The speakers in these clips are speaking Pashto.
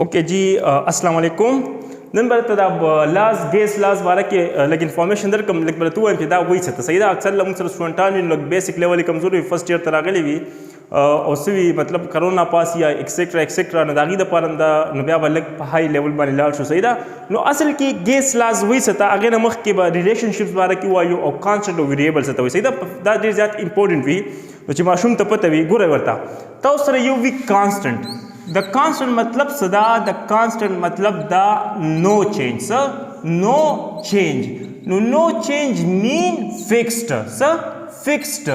ओके जी अस्सलाम वालेकुम नन बरत लाज गेस लाज बारा के लग इन्फॉर्मेशन दर कम लग बरतु इब्तदा वही सत सही अक्सर लम सर स्टूडेंटान लग बेसिक लेवल कमजोरी फर्स्ट ईयर तरागली भी उसवी मतलब करोना पास या एक्सेट्रा नदागी द पारंदा नबिया वलग हाई लेवल बानी लाल शो सही नो असल की गेस लाज वही सता अगे नमक के रिलेशनशिप्स बारा की वायु और कांस्टेंट वेरिएबल सता वही सही that is that important V ची माशूम तपतवी गुरे वर्ता तो सर यू वी कांस्टेंट द कांस्टेंट मतलब सदा द कांस्टेंट मतलब द no change sir no change no change mean fixed sir fixed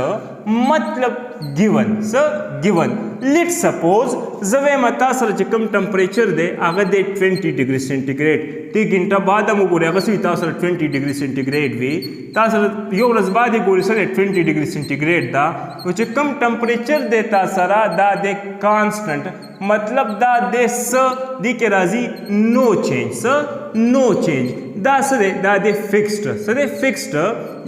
मतलब given sir given let suppose जवे मता सर चिकम टेम्परेचर दे आगे दे 20 डिग्री सेंटीग्रेड 3 घंटा बाद हम गोरे अगर सी तासर 20 डिग्री सेंटीग्रेड वी तासर यो रस बाद गोरे सर 20 डिग्री सेंटीग्रेड दा वो चिकम टेम्परेचर देता सरा दा दे कांस्टेंट मतलब दा दे स दी के राजी नो चेंज सर नो चेंज दा सदे दा दे फिक्स्ड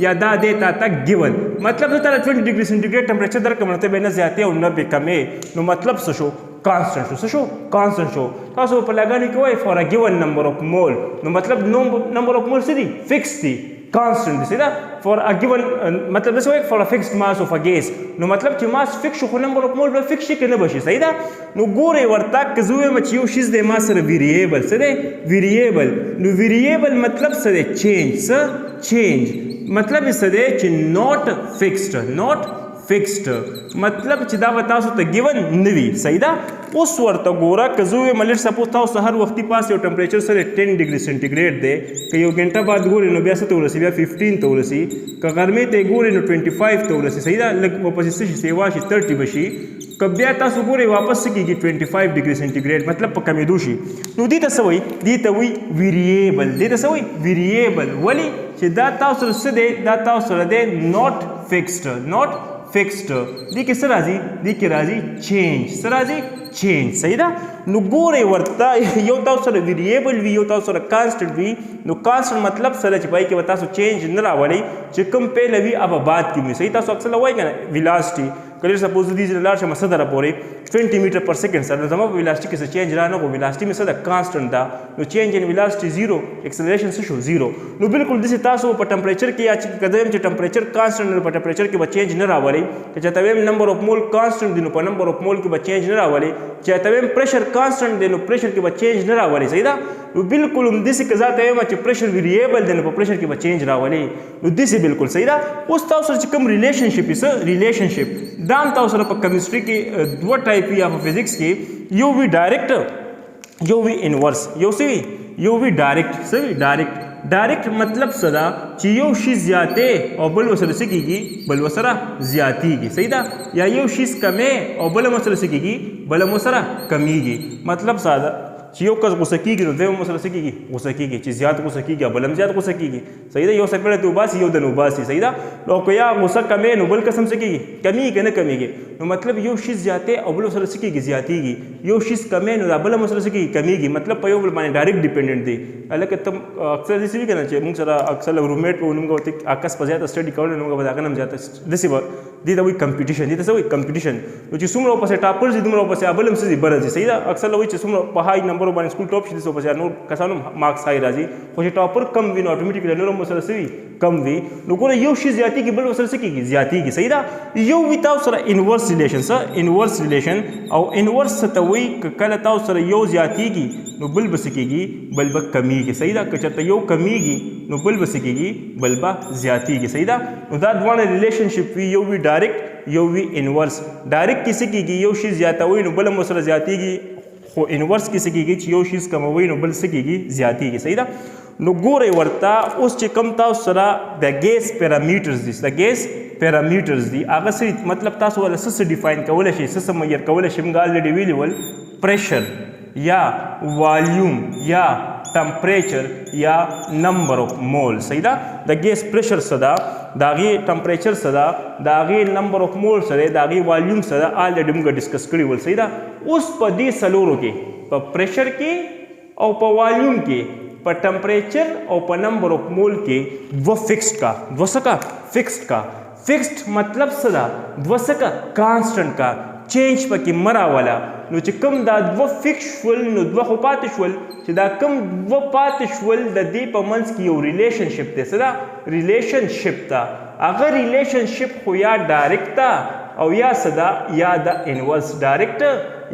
या दा दे ताता गिवन मतलब तो तारा 20 डिग्री सेंटीग्रेड टेम्परेचर दर कमरते बेना ज्यादा है उन्ना बेकमे नो मतलब सशो कांस्टेंट शो तासो पर लगाने के way for a given number of mole नो मतलब नो नंबर ऑफ मोल सिदी फिक्स थी constant this is for a given मतलब this way for a fixed mass of a gas नो मतलब कि मास फिक्स हो नंबर ऑफ मोल फिक्स के न बशी सही नो गोरे वर्ता कजुए मचियो शिज दे मास वेरिएबल सदे वेरिएबल नो वेरिएबल मतलब सदे चेंज मतलब इस सदे च नॉट फिक्स्ड मतलब चिदा बताओ तो गिवन नवी सही उस वर्त गोरा कजुए मलिट सपोज था उस हर वक्ती पास यो टेम्परेचर सर 10 डिग्री सेंटीग्रेड दे कई घंटा बाद गोरे नो 82 तो रसी 15 तो रसी का गर्मी ते गोरे नो 25 तो रसी सही लग वापस से सेवा 30 बशी कब्या तासु गोरे वापस से की 25 डिग्री सेंटीग्रेड मतलब कमी दूशी नो दी तसवई वेरिएबल वली चिदा तासु से दे नॉट फिक्स्ड दी के राजी चेंज सही नु गोरे वर्ता यो ताव सर वेरिएबल वी यो ताव सर कांस्टेंट वी नु कांस्टेंट मतलब सर चिपाई के बता सो चेंज न रावली चिकम पहले भी अब बात की सही ताव अक्सर लवाई का वेलोसिटी कलियर सपोज दी लार्ज मसदर पोरे 20 मीटर पर सेकंड सर जमा वेलोसिटी के चेंज रानो को वेलोसिटी में सदा कांस्टेंट दा नो चेंज इन वेलोसिटी 0 एक्सेलरेशन से शो 0 नो बिल्कुल दिस तासो पर टेम्परेचर के आज कदम चे टेम्परेचर कांस्टेंट पर टेम्परेचर के चेंज न रावली के चतवे नंबर ऑफ मोल कांस्टेंट दिनो पर नंबर ऑफ मोल के चेंज न रावली चतवे प्रेशर कांस्टेंट देनो प्रेशर के चेंज न रावली सही नो बिल्कुल दिस के जाते में प्रेशर वेरिएबल देनो पर प्रेशर के चेंज रावली नो दिस बिल्कुल सही उस ताव सर कम रिलेशनशिप दाम ताव सर पर केमिस्ट्री की दो टाइप या फिजिक्स की U V direct U V inverse U V direct मतलब सदा चियो शीज जाते और बल वसर सिकीगी बल वसरा ज्याती की सही या यो शीज कमे और बल वसर सिकीगी बल वसरा कमीगी मतलब सादा चियो कस गुसकीगी तो देव मसला सिकीगी गुसकीगी चीज ज्यादा गुसकीगी बलम ज्यादा गुसकीगी सही यो सकड़े तो उबासी यो दन उबासी सही लोग या गुस्सा कमे नो बल कसम सिकीगी कमी के न कमीगी नो मतलब यो शीज जाते और बल वसर सिकीगी ज्यातीगी यो शीज कमे नो बल मसला सिकीगी कमीगी मतलब पयो बल माने डायरेक्ट डिपेंडेंट दी अलग तुम अक्सर दिस भी कहना चाहिए मुंग सरा अक्सर रूममेट पे उनका होते आकाश पर जाता स्टडी कर उनका बता हम जाता दिस दी द कंपटीशन नो ची सुमरो पसे टॉपर्स दी तुमरो पसे बलम से बरज सही सही वही ची सुमरो पहाई नंबर वन स्कूल टॉप शिदिसो पसे नो कसानो मार्क्स हाई राजी होचे टॉपर कम वी ऑटोमेटिकली नो मसला से कम वी नो को यो शी ज्याती की बल वसर से की ज्याती की सही यो विदाउट सर इनवर्स रिलेशन और इनवर्स तवई कलताव सर यो ज्याती की नो बल बसकेगी बलबा कमी की सही कचता यो कमीगी नो बल बसकेगी बलबा ज्याती की सही नो दैट वन रिलेशनशिप वी यो वी डायरेक्ट यो वी इनवर्स डायरेक्ट किसी की यो शी ज्यादा हुई नो बल मसला ज्याती की हो इनवर्स किसी की यो शीज कम हुई नो बल सकेगी ज्यादा की सही नो गोरे वर्ता उस चिकमता सरा द गैस पैरामीटर्स दी आगे से मतलब तासो वाला सस डिफाइन कवले शे सस मयर कवले शिमगाल डिविजुअल प्रेशर या वॉल्यूम या टेम्परेचर या नंबर ऑफ मोल सही द गैस प्रेशर सदा दागी टेम्परेचर सदा दागी नंबर ऑफ मोल सदा दागी वॉल्यूम सदा ऑलरेडी हम डिस्कस करी बोल सही उस पर दी सलोरो के पर प्रेशर के और पर वॉल्यूम के पर टेम्परेचर और पर नंबर ऑफ मोल के वो फिक्स्ड मतलब सदा ध्वसका कांस्टेंट का چینج پکې مراوله نو چې کوم دا دوه فکس شول نو دوه خو پاتې شول چې دا کوم دوه پاتې شول د دې په منځ کې یو ریلیشنشپ دی څه ده ریلیشنشپ ده هغه ریلیشنشپ خو یا ډایرکټ ده او یا څه ده یا د انورس ډایرکټ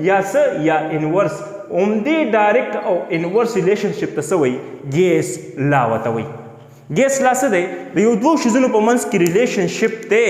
یا څه یا انورس عمدې ډایرکټ او انورس ریلیشنشپ ته څه وایي ګیس لا ورته وایي ګیس لا څه دی د یو دوه شیزونو په منځ کې ریلیشنشپ دی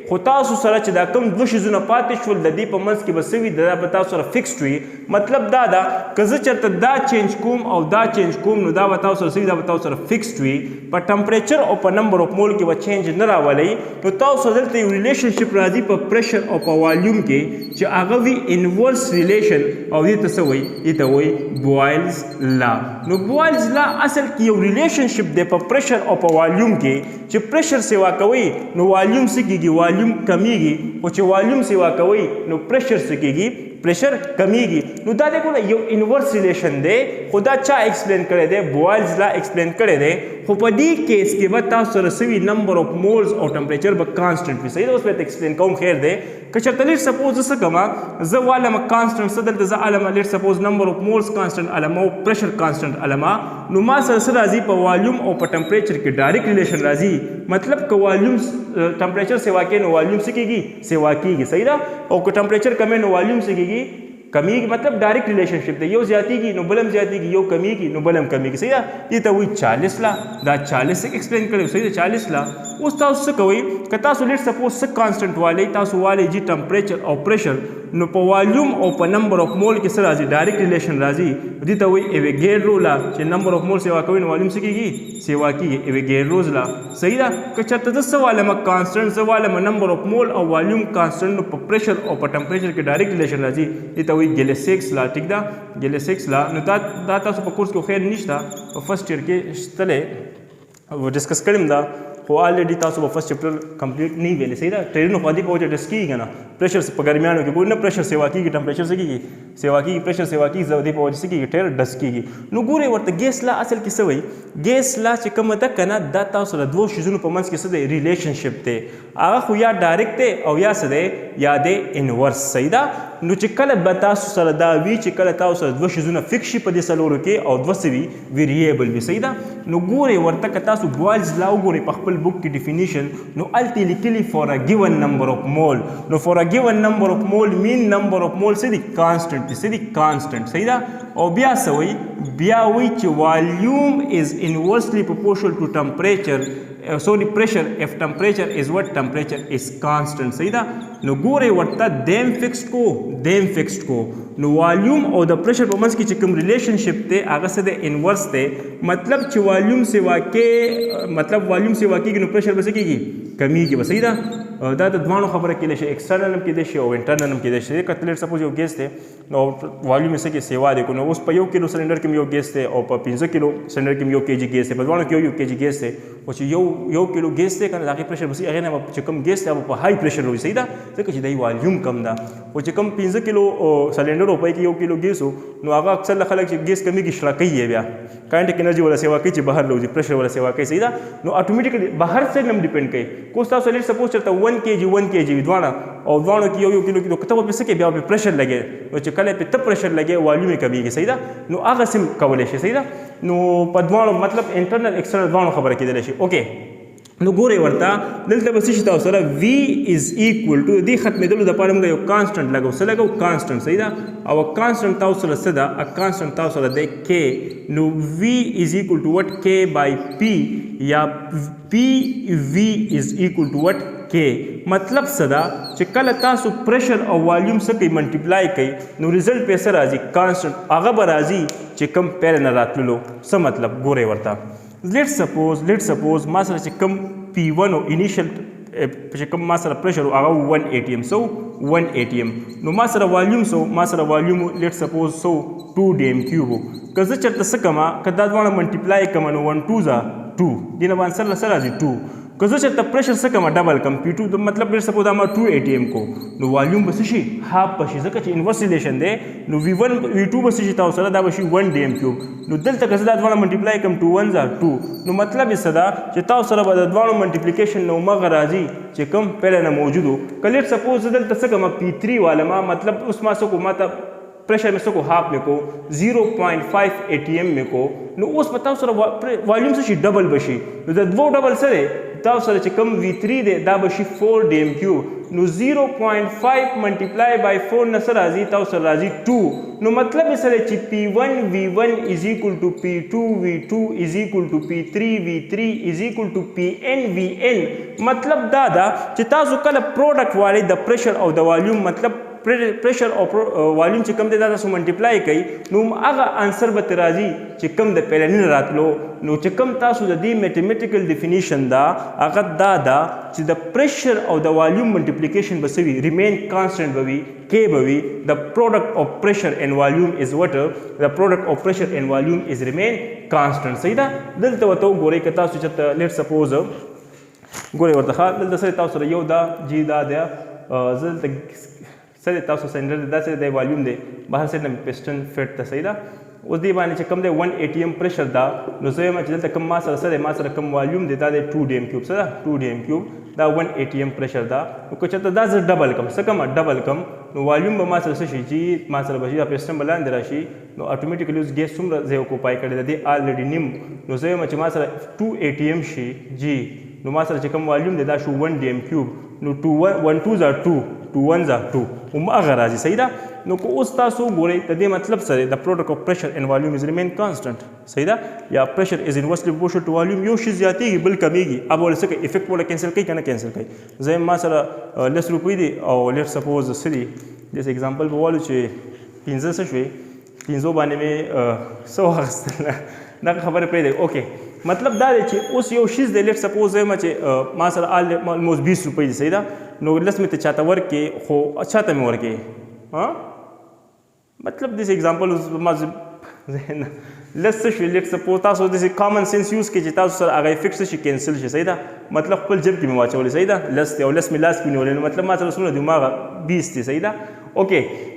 خو تاسو سره چې دا کوم دوه شیزونه پاتې شول د دې په منځ کې به څه وي دا به تاسو سره فکسډ وي مطلب دا ده که زه چېرته دا چینج کوم او دا چینج کوم نو دا به تاسو سره څه وي دا به تاسو سره فکسډ وي په ټمپریچر او په نمبر اف مول کې به چینج نه راولئ نو تاسو دلته یو ریلیشنشپ راځي په پریشر او په والیوم کې چې هغه وي انورس ریلیشن او دې ته څه وایي دې ته وایي بوایلز لا نو بوایلز لا اصل کې یو ریلیشنشپ دی په پریشر او په والیوم کې چې پریشر سیوا کوي نو والیوم څه کېږي والیوم کمیږي او چې والیوم سیوا کوي نو پریشر څه کېږي پریشر کمیږي نو دا دیکھو یو انورس ریلیشن دی خو دا چا ایکسپلین کړی دی بوایلز لا ایکسپلین کړی دی خو په دې کیس کې به تاسو سره سوي نمبر اف مولز او ټمپریچر به کانسټنټ وي صحیح ده اوس به ایکسپلین کوم خیر دی که چېرته لیټ سپوز زه څه کومه زه والم کانسټنټ څه دلته زه علمه لیټ سپوز نمبر اف مولز کانسټنټ علمه او پریشر کانسټنټ علمه نو ما سره څه راځي په والیوم او په ټمپریچر کې ډایرکټ ریلیشن راځي مطلب که والیوم ټمپریچر سیوا کوي نو والیوم څه کېږي سیوا کېږي صحیح ده او که ټمپریچر کموي نو والیوم څه کېږي کمیږي مطلب ډایرکټ ریلیشنشپ دی یو زیاتېږي نو بل هم زیاتېږي یو کمیږي نو بل هم کمیږي صحیح ده دې ته وایي 40 لا دا 40 ایکسپلین کړی صحیح ده 40 لا اوس تاسو څه کوئ که تاسو لیټ سپوز څه کانسټنټ والی تاسو والی جي ټمپریچر او پریشر نو په والیوم او په نمبر اف مول کې څه راځي ډایرکټ ریلیشن راځي دې ته وایي ایویګیډرو لا چې نمبر اف مول سیوا کوي نو والیوم څه کېږي سیوا کېږي ایویګیډروز لا صحیح ده که چېرته زه څه والم کانسټنټ زه والم نمبر اف مول او والیوم کانسټنټ نو په پریشر او په ټمپریچر کې ډایرکټ ریلیشن راځي دې ته وایي ګیلیسیکس لا ټیک ده ګیلیسیکس لا نو دا تاسو په کورس کې خیر نشته په فرست ایئر کې شتلی ډسکس کړم دا خو آلریډي تاسو به فرست چپټر کمپلیټ نه ویلې صحیح ده ټرینونو خو دې په وجه ډس کېږي نه پریشر په ګرمیانو کې ګورئ نه پریشر سیوا کېږي ټمپریچر څه کېږي سیوا کېږي پریشر سیوا کېږي زه دې په وجه څه کېږي ټیر ډس کېږي نو ګورئ ورته ګیس لا اصل کې څه وایي ګیس لا چې کومه ده که نه دا تاسو سره دوه شیزونو په منځ کې څه دی ریلیشنشپ دی هغه خو یا ډایرکټ دی او یا څه دی یا دی انورس صحیح ده نو چې کله به تاسو سره دا وي چې کله تاسو سره دوه شیزونه فکس شي په دې څلورو کې او دوه څه وي ویریبل وي صحیح ده نو ګورئ ورته که تاسو بوایلز لا وګورئ په خپل بک کې ډیفینیشن نو الته لیکلي فور ا ګیون نمبر اف مول نو فور ا ګیون نمبر اف مول مین نمبر اف مول څه دي کانسټنټ دي څه دي کانسټنټ صحیح ده او بیا څه وایي بیا وایي چې والیوم از انورسلی پروپورشنل ټو ټمپریچر sorry pressure if temperature is what temperature is constant صحیح ده نو ګورئ ورته دیم فکسډ کو نو والیوم او د پریشر په منځ کې چې کوم ریلیشنشپ دی هغه څه دی انورس دی مطلب چې والیوم سیوا کېږي نو پریشر به څه کېږي کمیږي به صحیح ده دا د دوانو خبره کېدای شي ایکسټرنل هم کېدای شي او انټرنل هم کېدای شي که لیټ سپوز یو ګیس دی نو والیوم یې څه کې سیوا دی نو اوس په 1 کیلو سلنډر کې یو ګیس دی او په 15 کیلو سلنډر کې یو کېجي ګیس دی په دوانو کې یو کېجي ګیس دی او چې یو کیلو ګیس دی که نه د هغې پریشر به هغې نه چې کوم ګیس دی هغه په هائی پریشر وي صحیح ده ځکه چې دی والیوم کم ده او چې کوم 15 کیلو سلنډر او پای کې 1 کیلو ګیس نو هغه اکثر خلک چې ګیس کمیږي شړکوي یې بیا کاینټک انرژي ولا سیوا کوي چې بهر لوځي پریشر ولا سیوا کوي صحیح ده نو اټومیټیکلی بهر سره هم ډیپینډ کوي کوس تاسو لیټ سپوز چېرته 1 کېجي دواړه او دواړو کې یو کیلو کې کته په څه کې بیا په پریشر لګي نو چې کله په ته پریشر لګي والیوم یې کمیږي صحیح ده نو هغه سم کولی شي صحیح ده نو په دواړو مطلب انټرنل ایکسټرنل دواړو خبره کېدلی شي اوکې نو ګورئ ورته دلته به څه شي تاسو سره V is equal to دې ختمېدلو دپاره موږ یو کانسټنټ لګو څه لګو کانسټنټ صحیح ده او کانسټنټ تاسو سره څه ده کانسټنټ تاسو سره دی K نو V is equal to what K by P یا PV is equal to what K مطلب څه ده چې کله تاسو پریشر او والیوم څه کوي منټیپلای کوي نو ریزلټ په څه راځي کانسټنټ هغه به راځي چې کوم پیر نه راتللو څه مطلب ګورئ ورته لیټ سپوز ما سره چې کوم P1 او انیشل چې کوم ما سره پریشر هغه 1 atm سو 1 atm نو ما سره والیوم لیټ سپوز سو 2 dm کیوب که زه چېرته څه کومه که دا دواړه منټیپلای کومه نو 1 2 2 دې نه باندې سره راځي 2 که زه چېرته پریشر څه کومه ډبل کم P2 مطلب ډېر سپوز دا ما 2 ATM کو نو والیوم به څه شي هاف به شي ځکه چې انورس ریلیشن دی نو V1 V2 به څه شي تاسو سره دا به شي 1 DM کیوب نو دلته که زه دا دواړه منټیپلای کم 2 1 2 نو مطلب یې څه ده چې تاسو سره به د دواړو منټیپلیکیشن نو مغه راځي چې کوم پهله نه موجودو که لیټ سپوز زه دلته څه کومه P3 والما مطلب اوس ما څه کو ما ته प्रेशर में सको हाफ में को 0.5 ATM में को नो उस बताओ सर वॉल्यूम से डबल बशी नो वो डबल सर ताव सर कम V3 दे दा बशी 4 DM क्यूब नो 0.5 मल्टीप्लाई बाय 4 न सर राजी ताव सर राजी 2 नो मतलब sir P1 V1 is equal to P2 V2 is equal to P3 V3 is equal to Pn Vn मतलब दादा चिता कल प्रोडक्ट वाले द प्रेशर और द वॉल्यूम मतलब प्रेशर और वॉल्यूम چې کم دی دا تاسو ملټیپلای کوي نو هغه انسر به راځي چې کم د پیلنین راتلو نو چې کم تاسو د دې میتھمیټیکل ډیفینیشن دا هغه دا چې د پریشر او د ولیوم ملټیپلیکیشن به سوي ریمین کانسټنټ به وي کې به وي د پروډکټ اف پریشر اینڈ ولیوم از واټر د پروډکټ اف پریشر اینڈ ولیوم از ریمین کانسټنټ صحیح ده دلته وته ګورئ که تاسو چې لیټ سپوز ګورئ ورته دلته سره تاسو سره یو دا جی دا دی زه سره تاسو سندر دا سره د ولیوم دی بهر سره پسټن فټ ته صحیح ده اوس دی باندې چې کم دی 1 ATM پریشر دا نو زه ما چې دلته کم ما سره کم ولیوم دی دا د 2 DM کیوب سره 2 DM کیوب دا 1 ATM پریشر دا نو که چېرته دا زه ډبل کم څه کم ډبل کم نو ولیوم به ما سره څه شي چې ما سره به شي دا پسټن بلاندې راشي نو اتوماتیکلی اوس ګیس څومره ځای اوکوپای کړی دی الریډي نیم نو زه ما چې ما سره 2 ATM شي جی نو ما سره چې کم ولیوم دی دا شو 1 DM کیوب نو 1 2 are 2 2 1 are 2 هغه راځي صحیح ده نو که اوس تاسو ګورئ د دې مطلب سره د پروډکټ اف پریشر اینڈ ولیوم از ریمین کانسټنټ صحیح ده یا پریشر از انورسلی پروپورشنل ټو ولیوم یو شی زیاتېږي بل کمیږي اب ول څه افیکټ ولا کینسل کوي کنه کینسل کوي زه ما سره لس روپۍ دي او لیټ سپوز سری دس ایگزامپل په والو چې 15 څه شوي 15 باندې مې 100 اخیستل دا خبره پرې دی اوکې مطلب دا دی چې اوس یو شیز دی لیټ سپوز وایم چې ما سره آلموست 20 روپۍ دي صحیح ده نو لس مې ته چاته ورکې خو چاته مې ورکې ها مطلب دس ایگزامپل ما لس څه شوي لیټ سپوز تاسو داسې کامن سینس یوز کړئ چې تاسو سره هغه فکس شي کینسل شي صحیح ده مطلب خپل جیب کې مې واچولی صحیح ده لس دی او لس مې لاس کې نیولی نو مطلب ما سره څومره دي هماغه 20 دي صحیح ده اوکې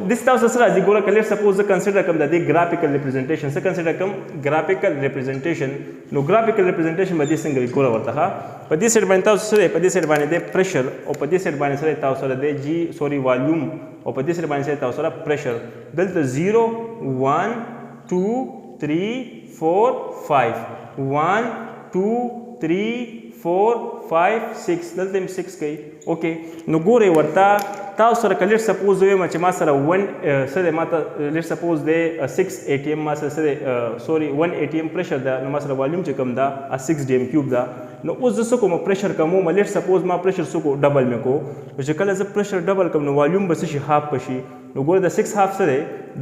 this تاسو سره راځي ګوره که لیټ سپوز زه کنسیډر کوم د دې ګرافیکل ریپرزنټیشن څه کنسیډر کوم ګرافیکل ریپرزنټیشن نو ګرافیکل ریپرزنټیشن به دې څنګه وي ګوره ورته ښه په دې سایډ باندې تاسو سره په دې سایډ باندې دی پریشر او په دې سایډ باندې سره تاسو سره دی جی سوري والیوم او په دې سایډ باندې سره تاسو سره پریشر دلته 0 1 2 3 4 5 1 2 3 4 5 6 دلته 6 کوي اوکې نو ګورئ ورته تاسو سره لیټ سپوز وایم چې ما سره 1 سره ما ته لیټ سپوز دی 6 ATM ما سره سوري 1 ATM پریشر ده نو ما سره والیوم چې کوم ده 6 DM کیوب ده نو اوس زه څه کوم پریشر کوم لیټ سپوز ما پریشر څه کو ډبل مې کو چې کله زه پریشر ډبل کوم نو والیوم به څه شي هاف بشي نو ګوره د 6 هاف سره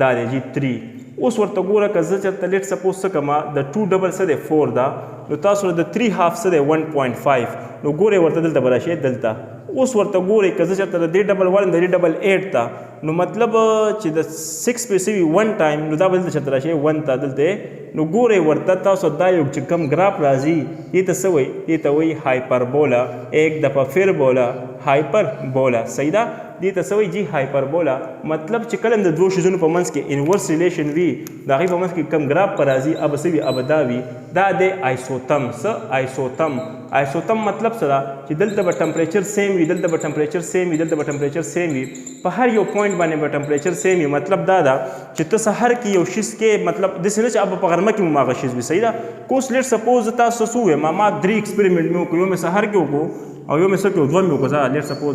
دا دی جی 3 اوس ورته ګوره که زه چېرته لیټ سپوز څه کوم د 2 ډبل سره 4 ده نو تاسو د 3 هاف سره 1.5 نو ګورئ ورته دلته به راشي دلته اوس ورته ګورئ که زه چېرته د دې ډبل وایم د دې ډبل 8 ته نو مطلب چې د 6 پیسې وي 1 ټایم نو دا به دلته چېرته راشي 1 ته دلته نو ګورئ ورته تاسو دا یو چې کوم ګراف راځي دې ته څه وایي دې ته وایي هایپربولا ایک دفعه پھر بولا هایپربولا صحیح ده دې ته څه وایي جی هایپربولا مطلب چې کله د دوه شیزونو په منځ کې انورس ریلیشن وي د هغې په منځ کې کوم ګراف په راځي اب څه وي اب دا وي دا دی آیسوتم څه آیسوتم مطلب څه ده چې دلته به ټمپریچر سیم وي دلته به ټمپریچر سیم وي دلته به ټمپریچر سیم وي په هر یو پوینټ باندې به ټمپریچر سیم وي مطلب دا ده چې ته سهار کې یو شیز کې مطلب داسې نه چې اب په غرمه کې مو هغه شیز وي صحیح ده کوس لیټ سپوز تاسو څه ووایم ما 3 ایکسپریمنټ مې وکړو یو مې سهار کې وکړو او یو مې څه کړو دوه مې وکړو لیټ سپوز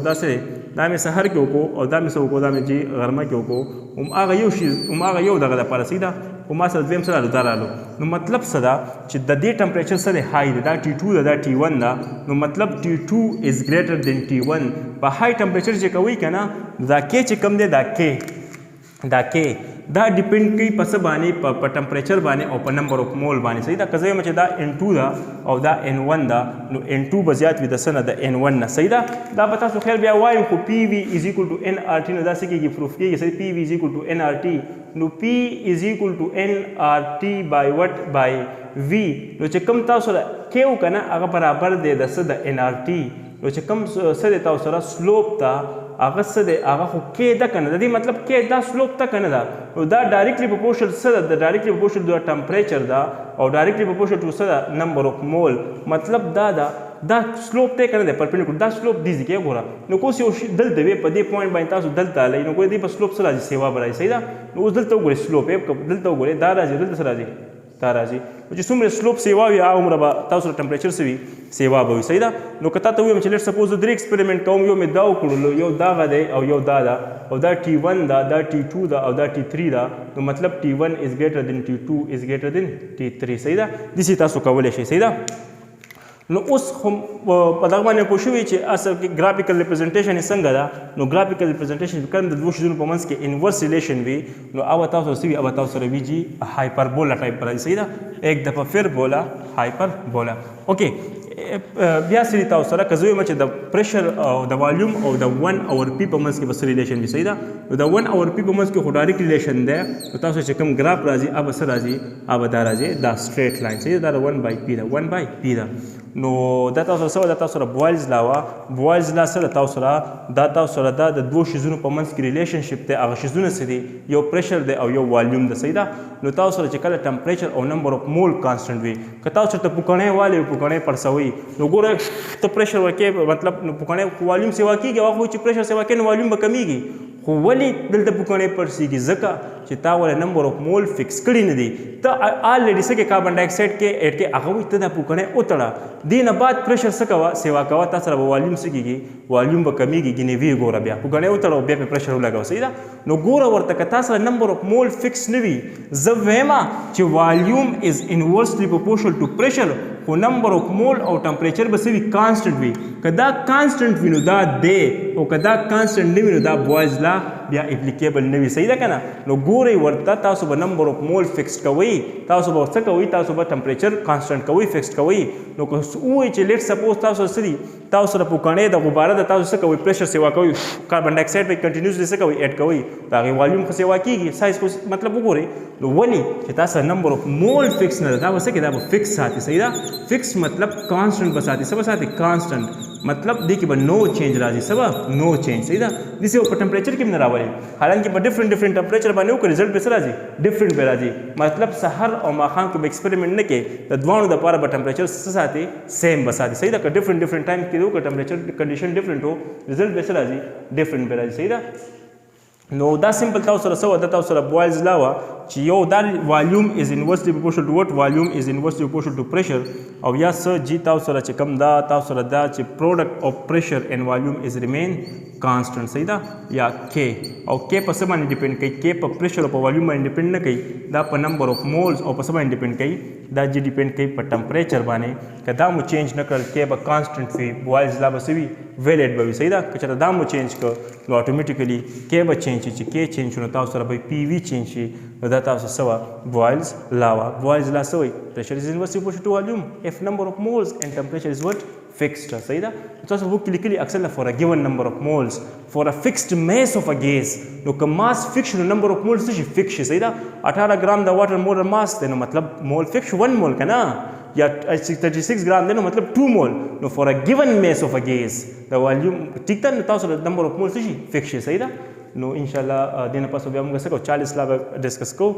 دا مې سهار کې وکړو او دا مې څه وکړو دا مې چې غرمه کې وکړو هماغه یو شیز هماغه یو دغه دپاره صحیح ده خو ما سره دویم څه رالو دا رالو نو مطلب څه ده چې د دې ټمپریچر څه دی های دی دا T2 ده دا T1 ده نو مطلب T2 از ګریټر دین T1 په های ټمپریچر چې کوي که نه دا کې چې کم دی دا کې دا ډیپینډ کوي په څه باندې په ټمپریچر باندې او په نمبر اف مول باندې صحیح ده که زه وایم چې دا N2 ده او دا N1 ده نو N2 به زیات وي د څه نه د N1 نه صحیح ده دا به تاسو خیر بیا وایم خو PV از ایکول ټو NRT نو دا څه کېږي پروف کېږي صحیح PV از ایکول ټو NRT نو P از ایکول ټو NRT بای وټ بای V نو چې کوم تاسو سره کې وکنه هغه برابر دی د څه د NRT نو چې کوم څه د تاسو سره سلوپ تا هغه څه دی هغه خو کې ده کنه د دې مطلب کې دا سلوپ تا کنه دا نو دا ډایرکټلی پروپورشنل څه ده ډایرکټلی پروپورشنل د ټمپریچر دا او ډایرکټلی پروپورشنل ټو څه ده نمبر اف مول مطلب دا سلوپ ته کنه ده پرپینډیکولر دا سلوپ دی ځکه ګوره نو کوم یو دلته وی په دې پوینټ باندې تاسو دلته لای نو کوی دی په سلوپ سره راځي سیوا برای صحیح ده نو اوس دلته وګورئ سلوپ یې دلته وګورئ دا راځي دلته سره راځي دا راځي چې څومره سلوپ سیوا وي هغه عمره به تاسو ټمپریچر سوي سیوا به وي صحیح ده نو کته ته وایم چې لیټ سپوز درې ایکسپریمنت کوم یو مې دا وکړلو یو دا غده او یو دا او دا T1 دا T2 دا او دا T3 دا نو مطلب T1 is greater than T2 is greater than T3 صحیح ده دسی تاسو کولای شئ صحیح ده نو اوس هم په دغه باندې پوه شوي چې اصل کې ګرافیکل ریپرزنټیشن یې څنګه ده نو ګرافیکل ریپرزنټیشن کوم د دوه شیزونو په منځ کې انورس ریلیشن وي نو او تاسو سوي او تاسو سره ویجی هایپربولا ټایپ راځي صحیح ده ایک دفعه فیر بولا هایپربولا اوکې بیا سری تاسو سره کزوی مچ د پریشر او د والیوم او د 1 اور پی په منځ کې بس ریلیشن وي صحیح ده نو د 1 اور پی په منځ کې خو ډایرکټ ریلیشن ده نو تاسو چې کوم ګراف راځي اب سره راځي اب دا راځي دا سټریټ لاین صحیح ده دا 1 بای پی ده 1 بای پی ده نو دا تاسو سره دا تاسو سره بوایلز لا بوایلز لا سره تاسو سره دا تاسو سره دا د دوه شیزونو په منځ کې ریلیشنشپ ته هغه شیزونه سره یو پریشر دی او یو والیوم ده صحیح ده نو تاسو سره چې کله ټمپریچر او نمبر اف مول کانسټنټ وي که تاسو ته پوکڼې والي پوکڼې پرسوي نو ګوره ته پریشر ورکې مطلب نو پوکڼې والیوم سیوا کیږي هغه چې پریشر سیوا کوي نو والیوم به کمیږي خو ولې دلته پوکڼې پرسیږي ځکه چې تا ول نمبر اف مول فکس کړی نه دی ته آلریډي سکه کاربن ډای اکساید کې اډ کې هغه ته د پوکڼې اوتړه دینه بعد پریشر سکوا سیوا کوا تاسو سره والیوم سکیږي والیوم به کمیږي ګینه وی ګوره بیا پوکڼې اوتړه بیا په پریشر لګاو صحیح ده نو ګوره ورته که تاسو سره نمبر اف مول فکس نه وي زه وایم چې والیوم از انورسلی پروپورشنل ټو پریشر خو نمبر اف مول او ټمپریچر به سوي کانسټنټ وي کدا کانسټنټ وي نو دا دی او کدا کانسټنټ نه وي نو دا بوایز لا بیا اپلیکیبل نه وي صحیح ده کنه نو ګورئ ورته تاسو به نمبر اف مول فکس کوئ تاسو به څه کوئ تاسو به ټمپریچر کانسټنټ کوئ فکس کوئ نو که وایي چې لیټ سپوز تاسو سړي تاسو سره پوکڼې د غباره د تاسو څه کوئ پریشر سیوا کوئ کاربن ډای اکساید په کنټینیوسلی څه کوئ اډ کوئ د هغې والیوم خو سیوا کیږي سایز خو مطلب وګورئ نو ولې چې تاسو نمبر اف مول فکس نه ده دا به څه کوي دا به فکس ساتي صحیح ده فکس مطلب کانسټنټ به ساتي څه به ساتي کانسټنټ مطلب دې کې به نو چینج راځي څه نو چینج صحیح ده داسې په ټمپریچر کې هم نه راولي حالانکه په ډفرنٹ ټمپریچر باندې وکړي رزلټ به څه راځي ډفرنٹ به راځي مطلب سحر او ماښام کې به ایکسپریمنټ نه کوي د دواړو دپاره به ټمپریچر څه ساتي سیم به ساتي صحیح ده که ډفرنٹ ټایم کې وکړه ټمپریچر کنډیشن ډفرنٹ وو رزلټ به څه راځي ډفرنٹ به راځي صحیح ده نو دا سمپل تاسو سره څه وه دا تاسو سره بوایلز لا وه چې یو دا والیوم از انورسلی پروپورشنل ټو وټ والیوم از انورسلی پروپورشنل ټو پریشر او یا څه جی تاسو سره چې کوم دا تاسو سره دا چې پروډکټ اف پریشر اینڈ والیوم از ریمین کانسټنټ صحیح ده یا کې او کې په څه باندې ډیپینډ کوي کې په پریشر او په والیوم باندې ډیپینډ نه کوي دا په نمبر اف مولز او په څه باندې ډیپینډ کوي دا جی ډیپینډ کوي په ټمپریچر باندې که دا مو چینج نه کړل کې به کانسټنټ وي بوایلز لا به څه وي ویلیډ به وي صحیح ده که چېرته دا مو چینج کړ نو اټومیټیکلی کې به چینج شي چې کې چینج شو نو تاسو سره به پی وي چینج شي نو دا تاسو څه وه بوایلز لا وه بوایلز لا څه وایي pressure is inversely proportional to volume if number of moles and temperature is what fixed صحیح ده تاسو وو کې لیکلي اکثر for a given number of moles for a fixed mass of a gas نو که mass fixed نو number of moles څه fixed شي صحیح ده 18 ګرام د water molar mass دی نو مطلب mole fixed 1 mole کنه یا 36 ګرام دی نو مطلب 2 mole نو for a given mass of a gas the volume ټیک ده نو تاسو number of moles څه fixed شي صحیح ده نو ان شاء الله دینه پس بیا موږ څه کو 40 لا ډسکس کو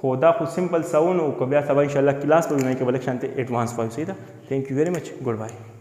خو دا خو سمپل ساونه او کو بیا سبا ان شاء الله کلاس په ونه کې بلک شانته ایڈوانس وایو صحیح ده ثانک یو ویری مچ ګډ بای